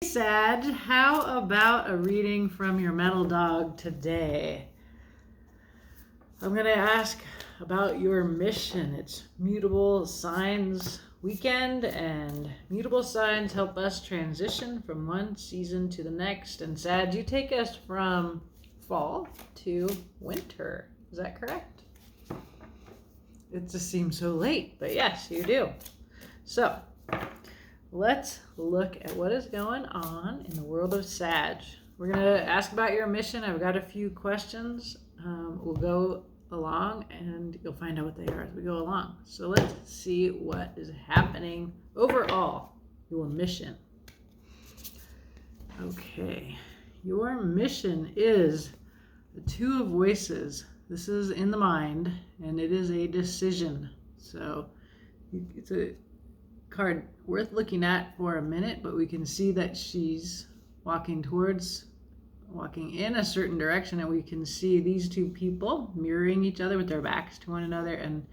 Sag, how about a reading from your metal dog today? I'm going to ask about your mission. It's Mutable Signs weekend, and mutable signs help us transition from one season to the next. And Sag, you take us from fall to winter. Is that correct? It just seems so late, but yes, you do. So, let's look at what is going on in the world of Sag. We're going to ask about your mission. I've got a few questions. We'll go along and you'll find out what they are as we go along. So let's see what is happening overall, your mission. Okay, your mission is the Two of Voices. This is in the mind and it is a decision. So it's a card worth looking at for a minute, but we can see that she's walking in a certain direction, and we can see these two people mirroring each other with their backs to one another and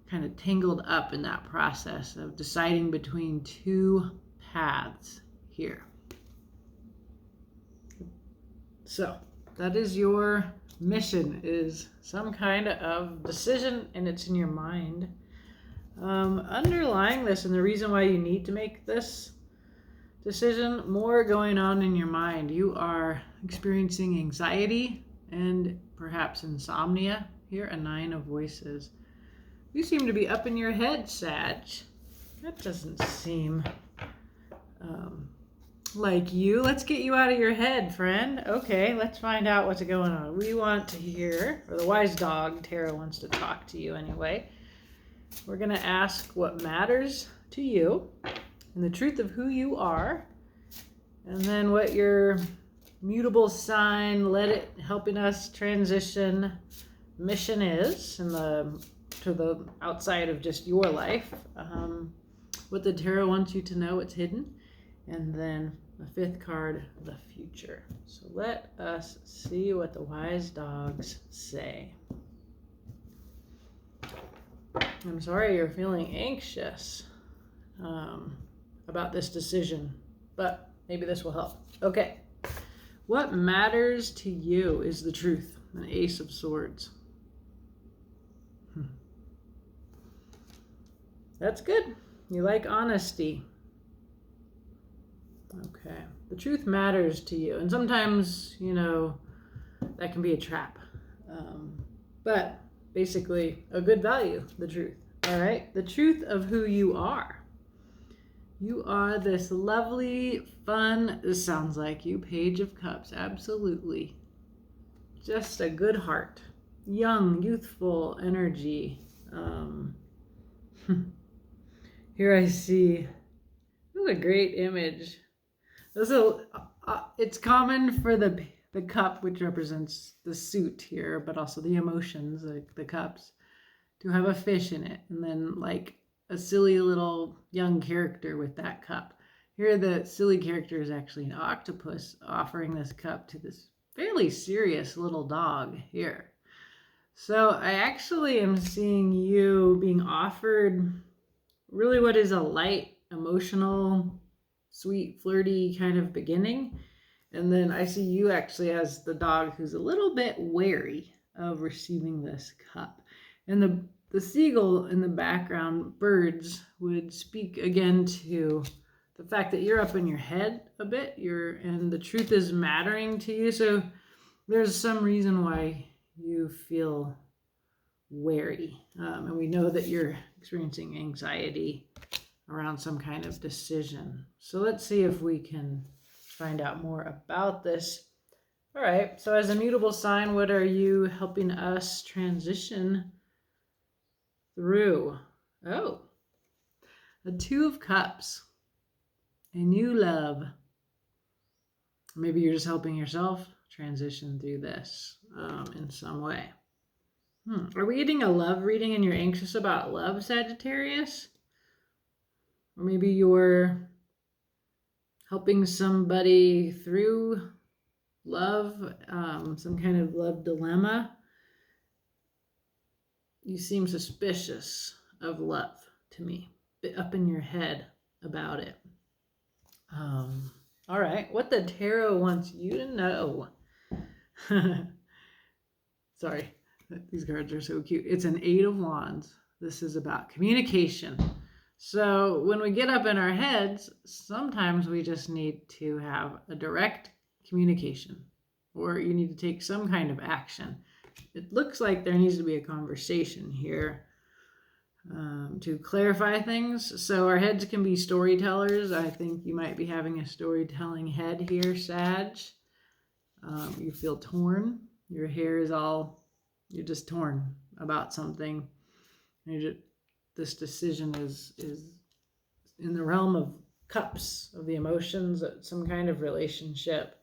kind of tangled up in that process of deciding between two paths here. So that is your mission, is some kind of decision, and it's in your mind. Underlying this, and the reason why you need to make this decision, more going on in your mind. You are experiencing anxiety and perhaps insomnia. Here, a Nine of Voices. You seem to be up in your head, Sag. That doesn't seem like you. Let's get you out of your head, friend. Okay, let's find out what's going on. We want to hear, or the wise dog, Tara, wants to talk to you anyway. We're going to ask what matters to you and the truth of who you are, and then what your mutable sign, helping us transition mission is, and to the outside of just your life. What the tarot wants you to know, what's hidden, and then the fifth card, the future. So let us see what the wise dogs say. I'm sorry you're feeling anxious about this decision, but maybe this will help. Okay. What matters to you is the truth. An Ace of Swords. That's good. You like honesty. Okay. The truth matters to you. And sometimes, that can be a trap. But basically a good value, the truth. All right. The truth of who you are. You are this lovely, fun, this sounds like you, Page of Cups. Absolutely. Just a good heart. Young, youthful energy. Here I see, this is a great image. It's common for the cup, which represents the suit here, but also the emotions, like the cups, to have a fish in it, and then like a silly little young character with that cup. Here the silly character is actually an octopus offering this cup to this fairly serious little dog here. So I actually am seeing you being offered really what is a light, emotional, sweet, flirty kind of beginning. And then I see you actually as the dog who's a little bit wary of receiving this cup. And the seagull in the background, birds, would speak again to the fact that you're up in your head a bit, and the truth is mattering to you. So there's some reason why you feel wary. And we know that you're experiencing anxiety around some kind of decision. So let's see if we can find out more about this. All right, so as a mutable sign, what are you helping us transition through? Oh, the Two of Cups, a new love. Maybe you're just helping yourself transition through this in some way. Are we getting a love reading and you're anxious about love, Sagittarius? Or maybe you're helping somebody through love, some kind of love dilemma. You seem suspicious of love to me, up in your head about it. All right, what the tarot wants you to know. Sorry, these cards are so cute. It's an 8 of Wands. This is about communication. So when we get up in our heads, sometimes we just need to have a direct communication, or you need to take some kind of action. It looks like there needs to be a conversation here to clarify things. So our heads can be storytellers. I think you might be having a storytelling head here, Sag. You feel torn. Your hair is you're just torn about something. This decision is in the realm of cups, of the emotions, some kind of relationship.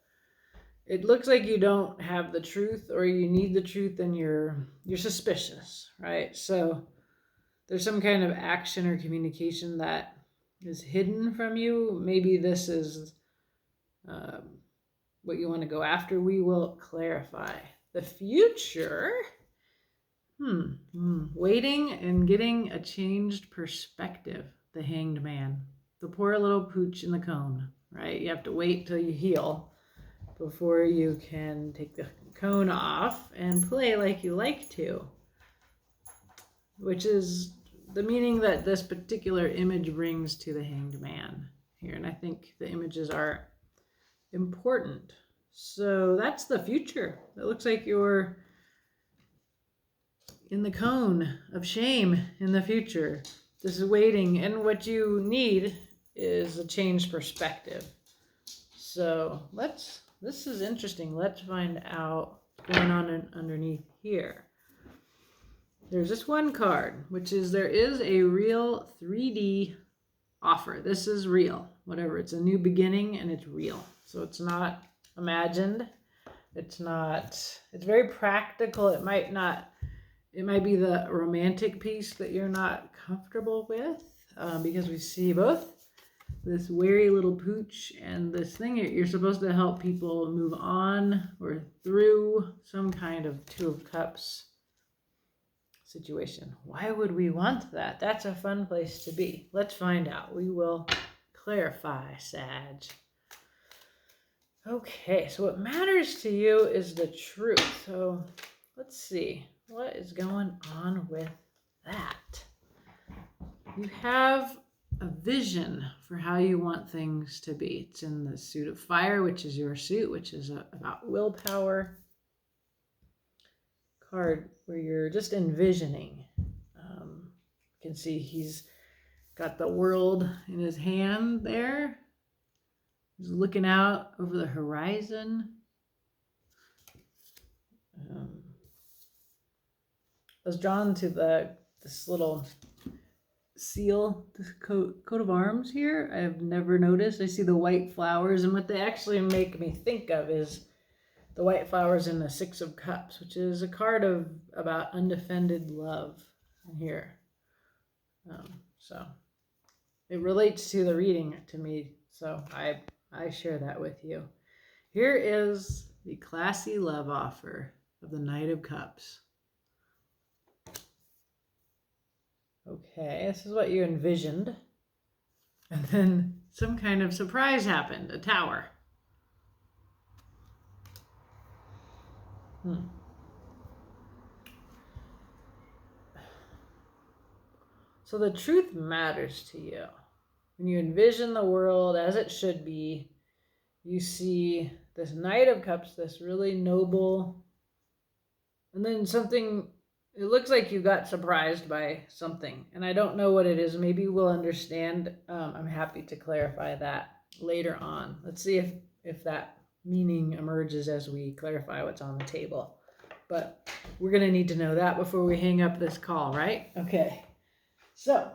It looks like you don't have the truth, or you need the truth, and you're suspicious, right? So there's some kind of action or communication that is hidden from you. Maybe this is what you want to go after. We will clarify. The future, waiting and getting a changed perspective. The Hanged Man, the poor little pooch in the cone, right? You have to wait till you heal before you can take the cone off and play like you like to, which is the meaning that this particular image brings to the Hanged Man here. And I think the images are important. So that's the future. It looks like you're in the cone of shame in the future. This is waiting, and what you need is a changed perspective. So this is interesting. Let's find out what's going on underneath here. There's this one card, which is there is a real 3D offer. This is real, whatever. It's a new beginning, and it's real. So it's not imagined. It's very practical. It might be the romantic piece that you're not comfortable with, because we see both this wary little pooch and this thing. You're supposed to help people move on or through some kind of 2 of Cups situation. Why would we want that? That's a fun place to be. Let's find out. We will clarify, Sag. Okay, so what matters to you is the truth. So let's see. What is going on with that? You have a vision for how you want things to be. It's in the Suit of Fire, which is your suit, which is about willpower. Card where you're just envisioning. You can see he's got the world in his hand there. He's looking out over the horizon. I was drawn to this little seal, this coat of arms here. I've never noticed. I see the white flowers, and what they actually make me think of is the white flowers in the 6 of Cups, which is a card about undefended love here. So it relates to the reading to me, so I share that with you. Here is the classy love offer of the Knight of Cups. Okay, this is what you envisioned. And then some kind of surprise happened, a tower. So the truth matters to you. When you envision the world as it should be, you see this Knight of Cups, this really noble, and then something, it looks like you got surprised by something, and I don't know what it is. Maybe we'll understand. I'm happy to clarify that later on. Let's see if that meaning emerges as we clarify what's on the table. But we're going to need to know that before we hang up this call, right? Okay. So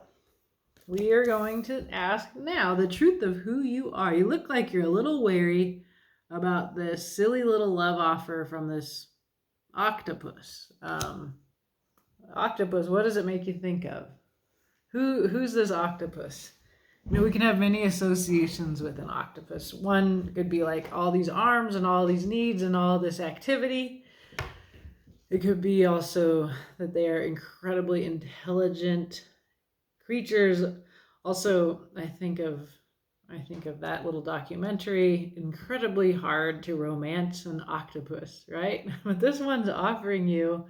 we are going to ask now the truth of who you are. You look like you're a little wary about this silly little love offer from this octopus. Octopus, what does it make you think of? Who's this octopus? You know, we can have many associations with an octopus. One could be like all these arms and all these needs and all this activity. It could be also that they are incredibly intelligent creatures. Also, I think of I think of that little documentary, incredibly hard to romance an octopus, right? But this one's offering you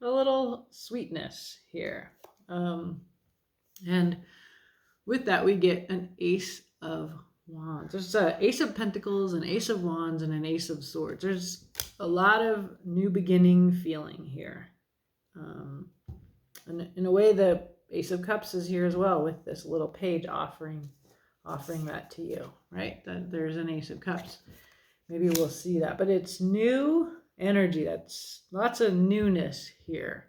a little sweetness here. And with that, we get an Ace of Wands. There's an Ace of Pentacles, an Ace of Wands, and an Ace of Swords. There's a lot of new beginning feeling here. And in a way, the Ace of Cups is here as well with this little page offering that to you, right? That there's an Ace of Cups. Maybe we'll see that, but it's new energy. That's lots of newness here.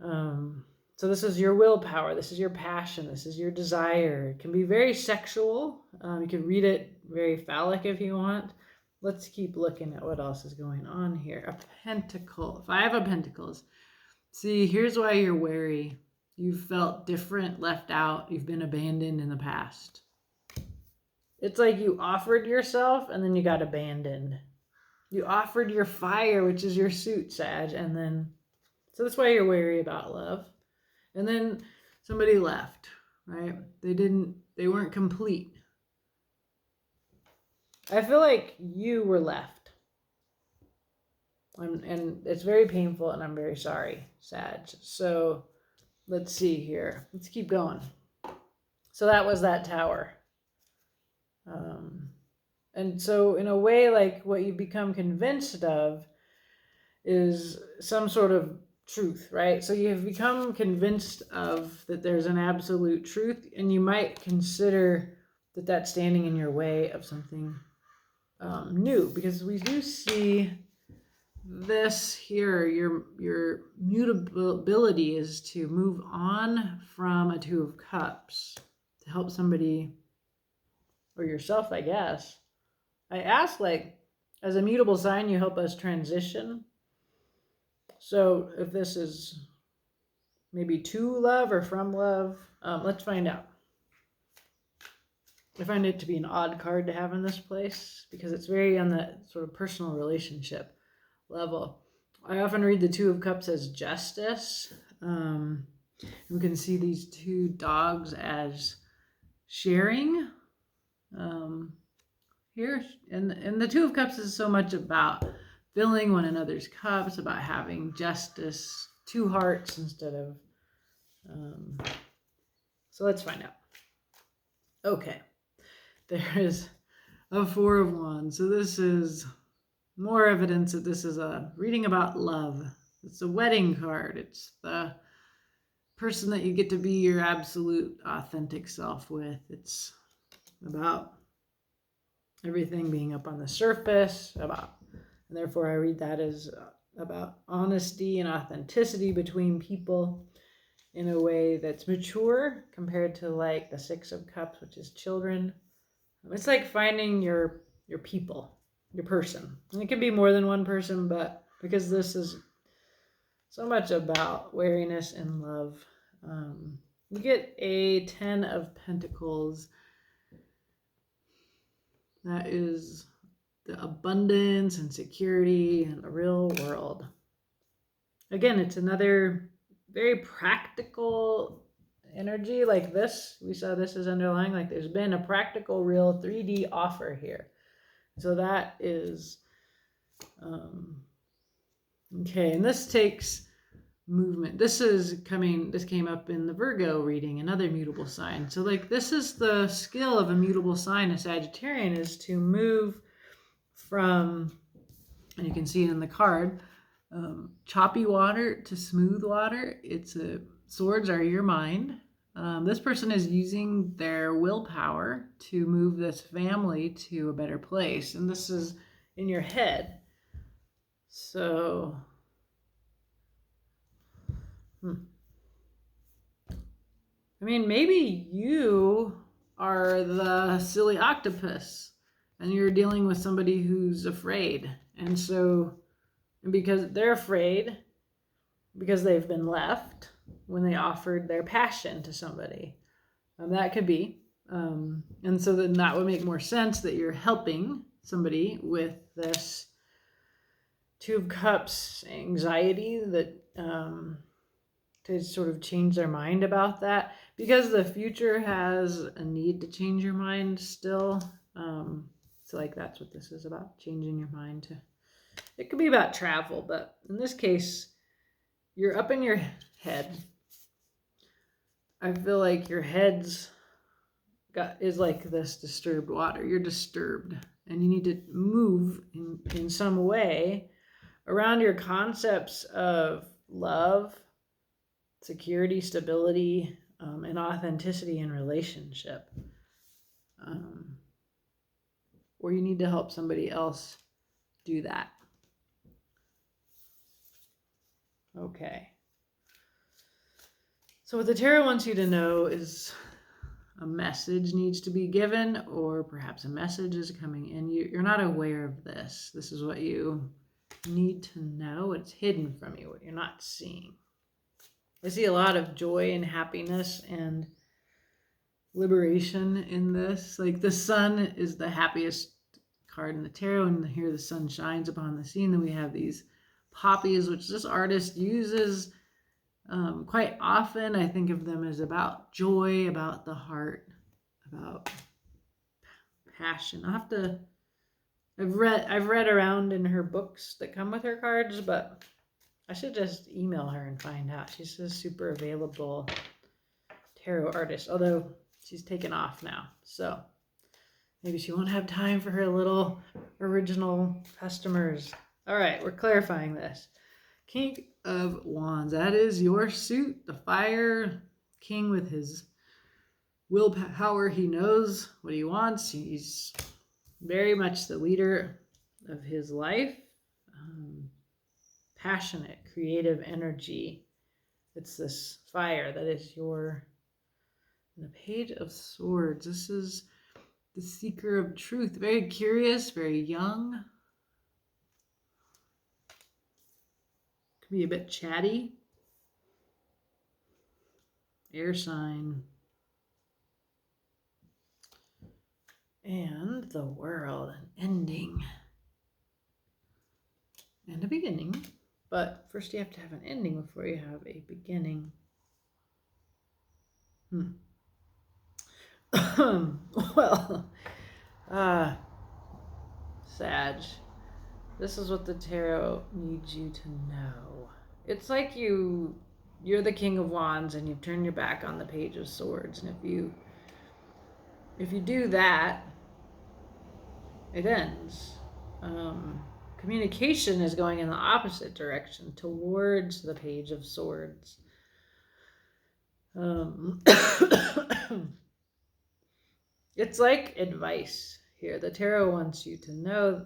So this is your willpower. This is your passion. This is your desire. It can be very sexual. You can read it very phallic if you want. Let's keep looking at what else is going on here. A pentacle. 5 of Pentacles. See, here's why you're wary. You've felt different, left out. You've been abandoned in the past. It's like you offered yourself and then you got abandoned. You offered your fire, which is your suit, Sag, and then... So that's why you're wary about love. And then somebody left, right? They weren't complete. I feel like you were left. And it's very painful and I'm very sorry, Sag. So let's see here. Let's keep going. So that was that tower. And so in a way, like what you become convinced of is some sort of truth, right? So you've become convinced of that there's an absolute truth, and you might consider that that's standing in your way of something new, because we do see this here. Your mutability is to move on from a 2 of Cups to help somebody or yourself, I guess. I ask, like, as a mutable sign, you help us transition. So if this is maybe to love or from love, let's find out. I find it to be an odd card to have in this place because it's very on the sort of personal relationship level. I often read the 2 of Cups as justice. We can see these 2 dogs as sharing here. And the 2 of Cups is so much about filling one another's cups, about having justice, 2 hearts instead of... So let's find out. Okay. There is a 4 of Wands. So this is more evidence that this is a reading about love. It's a wedding card. It's the person that you get to be your absolute authentic self with. It's about everything being up on the surface, and therefore I read that as about honesty and authenticity between people in a way that's mature compared to like the 6 of Cups, which is children. It's like finding your people, your person. And it can be more than one person, but because this is so much about wariness and love, you get a 10 of Pentacles. That is the abundance and security in the real world. Again, it's another very practical energy like this. We saw this as underlying, like there's been a practical, real 3D offer here. So that is, okay. And this takes movement. This came up in the Virgo reading, another mutable sign. So like this is the skill of a mutable sign, a Sagittarian, is to move from, and you can see it in the card, choppy water to smooth water. Swords are your mind. This person is using their willpower to move this family to a better place. And this is in your head. So, I mean, maybe you are the silly octopus and you're dealing with somebody who's afraid. And so, because they're afraid, because they've been left when they offered their passion to somebody. That could be. And so then that would make more sense that you're helping somebody with this 2 of Cups anxiety that to sort of change their mind about that, because the future has a need to change your mind still. So like that's what this is about, changing your mind to, it could be about travel, but in this case, you're up in your head. I feel like your head's is like this disturbed water. You're disturbed and you need to move in some way around your concepts of love, security, stability, and authenticity in relationship. Or you need to help somebody else do that. Okay. So what the tarot wants you to know is a message needs to be given, or perhaps a message is coming in. You're not aware of this. This is what you need to know. It's hidden from you, what you're not seeing. I see a lot of joy and happiness and liberation in this. Like the sun is the happiest card in the tarot, and here the sun shines upon the scene. Then we have these poppies, which this artist uses quite often. I think of them as about joy, about the heart, about passion. I've read around in her books that come with her cards, but I should just email her and find out. She's a super available tarot artist, although she's taken off now. So maybe she won't have time for her little original customers. All right, we're clarifying this. King of Wands, that is your suit, the fire king with his willpower. He knows what he wants. He's very much the leader of his life. Passionate, creative energy. It's this fire that is the Page of Swords. This is the seeker of truth. Very curious, very young. Could be a bit chatty. Air sign. And the World, an ending and a beginning. But first you have to have an ending before you have a beginning. Well, Sag, this is what the tarot needs you to know. It's like you're the King of Wands and you've turned your back on the Page of Swords. And if you do that, it ends. Communication is going in the opposite direction, towards the Page of Swords. It's like advice here. The tarot wants you to know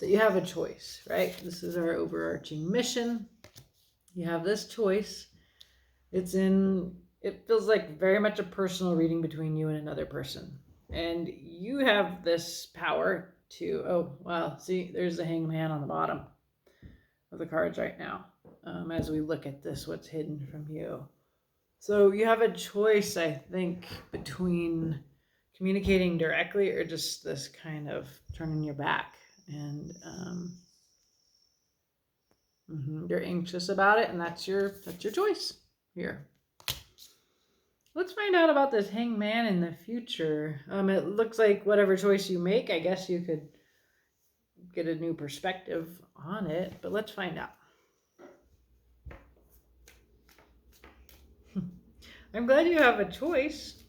that you have a choice, right? This is our overarching mission. You have this choice. It feels like very much a personal reading between you and another person. And you have this power to, oh, wow, see, there's the hangman on the bottom of the cards right now. As we look at this, what's hidden from you. So you have a choice, I think, between communicating directly or just this kind of turning your back. And you're anxious about it, and that's your choice here. Let's find out about this hangman in the future. It looks like whatever choice you make, I guess you could get a new perspective on it, but let's find out. I'm glad you have a choice.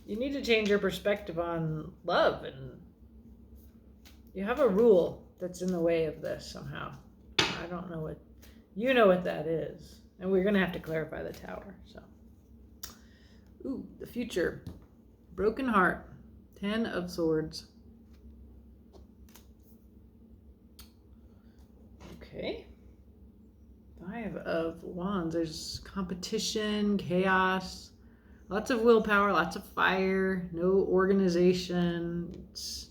You need to change your perspective on love, and you have a rule that's in the way of this somehow. I don't know what, you know what that is. And we're going to have to clarify the Tower. So, ooh, the future. Broken heart. 10 of Swords. Okay. 5 of Wands. There's competition, chaos, lots of willpower, lots of fire, no organization. It's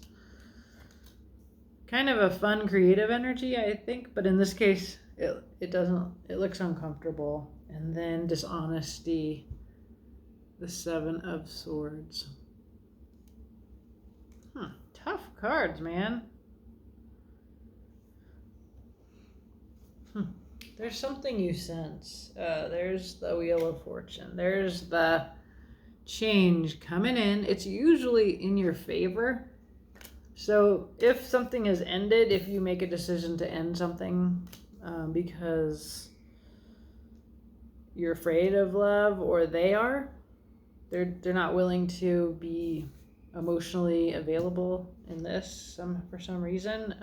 kind of a fun, creative energy, I think. But in this case, it doesn't, it looks uncomfortable. And then dishonesty, the 7 of Swords. Tough cards, man. There's something you sense. There's the Wheel of Fortune. There's the change coming in. It's usually in your favor. So if something has ended, if you make a decision to end something because you're afraid of love, or they're not willing to be emotionally available in this for some reason.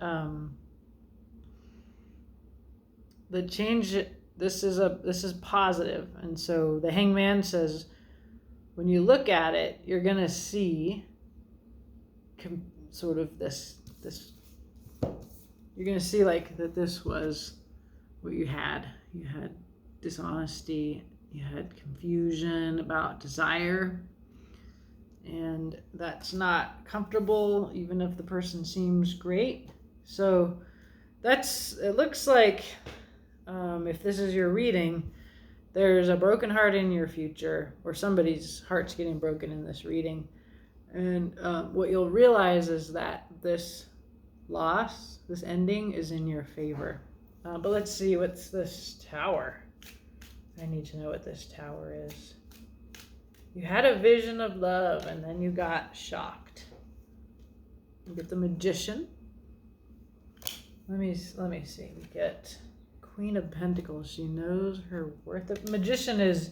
The change, this is positive. And so the Hangman says, when you look at it, you're gonna see sort of this you're gonna see like that this was what you had dishonesty, you had confusion about desire, and that's not comfortable even if the person seems great. So it looks like if this is your reading, there's a broken heart in your future, or somebody's heart's getting broken in this reading. And what you'll realize is that this loss, this ending, is in your favor. But let's see, what's this Tower? I need to know what this Tower is. You had a vision of love, and then you got shocked. You get the Magician. Let me see. We get Queen of Pentacles. She knows her worth. The Magician is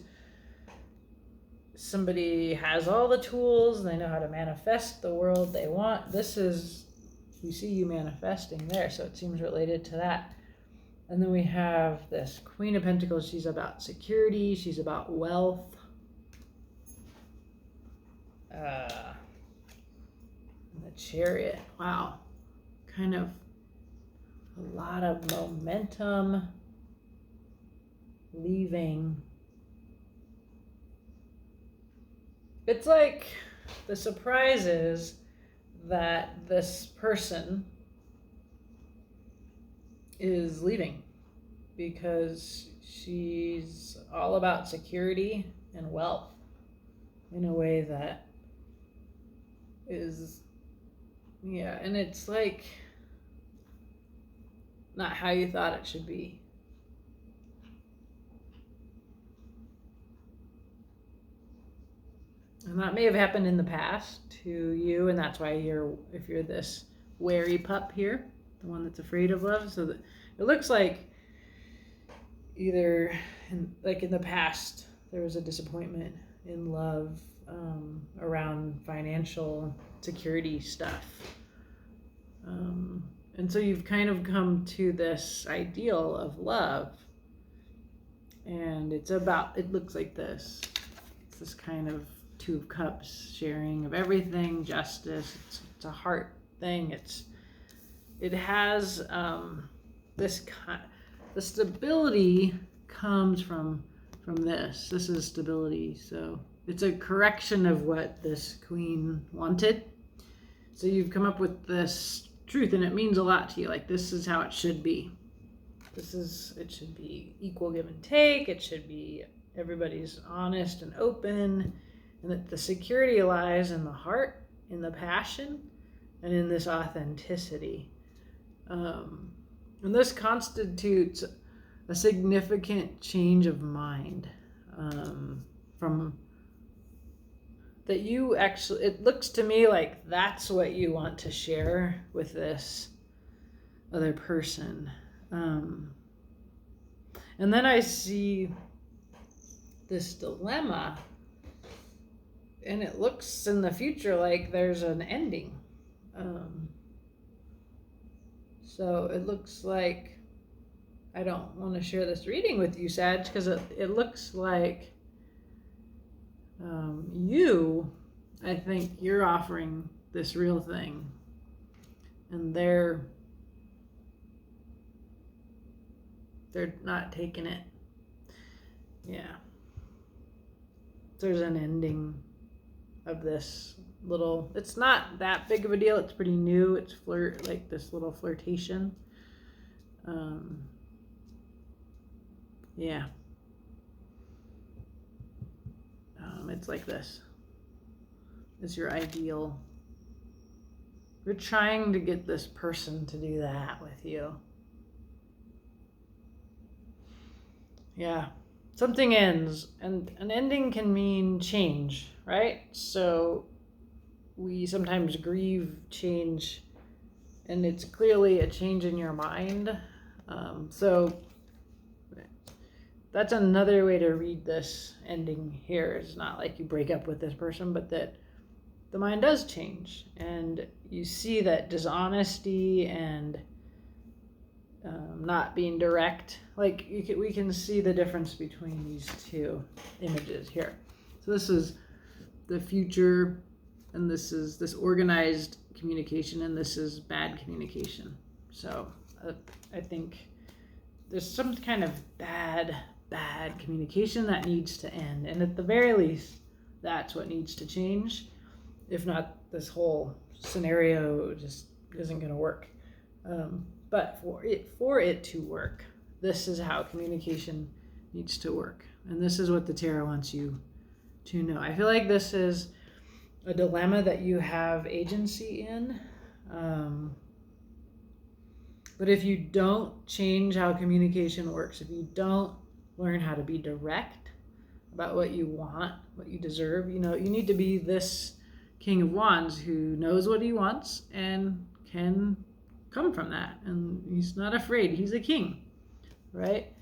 somebody has all the tools. They know how to manifest the world they want. We see you manifesting there, so it seems related to that. And then we have this Queen of Pentacles. She's about security. She's about wealth. The Chariot. Wow. Kind of a lot of momentum leaving. It's like the surprise is that this person is leaving because she's all about security and wealth in a way that is, and it's like not how you thought it should be. And that may have happened in the past to you, and that's why if you're this wary pup here, the one that's afraid of love. So that it looks like either in the past there was a disappointment in love around financial security stuff. And so you've kind of come to this ideal of love, and it looks like this. It's this kind of Two of Cups, sharing of everything, justice. It's a heart thing. It has the stability comes from this. This is stability. So it's a correction of what this queen wanted. So you've come up with this truth, and it means a lot to you. Like, this is how it should be. It should be equal give and take. It should be everybody's honest and open. And that the security lies in the heart, in the passion, and in this authenticity. And this constitutes a significant change of mind from that you actually, it looks to me like that's what you want to share with this other person. And then I see this dilemma, and it looks in the future like there's an ending. So it looks like, I don't want to share this reading with you, Sag, because it looks like I think you're offering this real thing, and they're not taking it. Yeah. There's an ending of this little, it's not that big of a deal. It's pretty new. It's this little flirtation. Yeah. It's like this. It's your ideal. You're trying to get this person to do that with you. Yeah. Something ends, and an ending can mean change, right? So we sometimes grieve change, and it's clearly a change in your mind. So that's another way to read this ending here. It's not like you break up with this person, but that the mind does change, and you see that dishonesty and not being direct. Like we can see the difference between these two images here. So this is the future, and this is this organized communication, and this is bad communication. So I think there's some kind of bad communication that needs to end, and at the very least, that's what needs to change. If not, this whole scenario just isn't going to work. But for it to work, this is how communication needs to work. And this is what the tarot wants you to know. I feel like this is a dilemma that you have agency in. But if you don't change how communication works, if you don't learn how to be direct about what you want, what you deserve, you need to be this King of Wands who knows what he wants and can come from that, and he's not afraid. He's a king, right?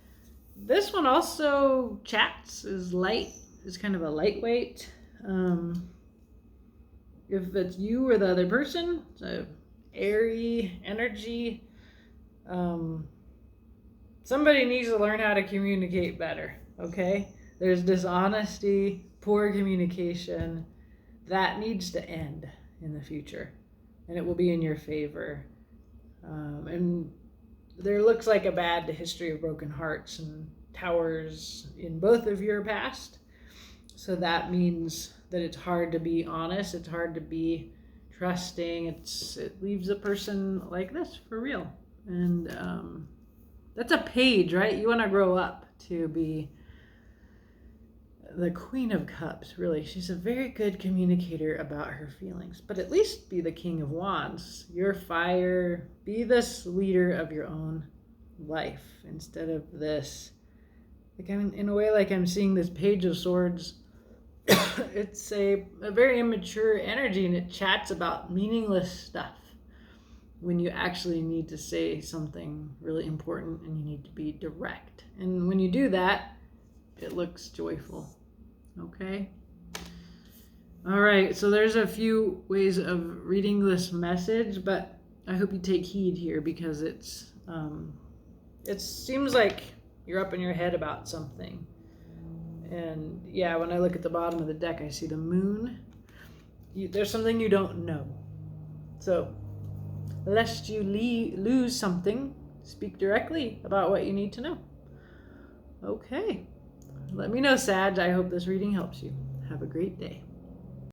This one also chats, is light, is kind of a lightweight. If it's you or the other person, it's a airy energy. Somebody needs to learn how to communicate better, okay? There's dishonesty, poor communication. That needs to end in the future, and it will be in your favor. And there looks like a bad history of broken hearts and towers in both of your past. So that means that it's hard to be honest. It's hard to be trusting. It leaves a person like this for real. And that's a page, right? You want to grow up to be the Queen of Cups, really. She's a very good communicator about her feelings, but at least be the King of Wands. Your fire, be this leader of your own life instead of this, like in a way, like I'm seeing this Page of Swords. It's a very immature energy, and it chats about meaningless stuff when you actually need to say something really important and you need to be direct. And when you do that, it looks joyful. Okay. All right. So there's a few ways of reading this message, but I hope you take heed here, because it seems like you're up in your head about something. And yeah, when I look at the bottom of the deck, I see the moon. There's something you don't know. So lest you lose something, speak directly about what you need to know. Okay. Let me know, Sag. I hope this reading helps you. Have a great day.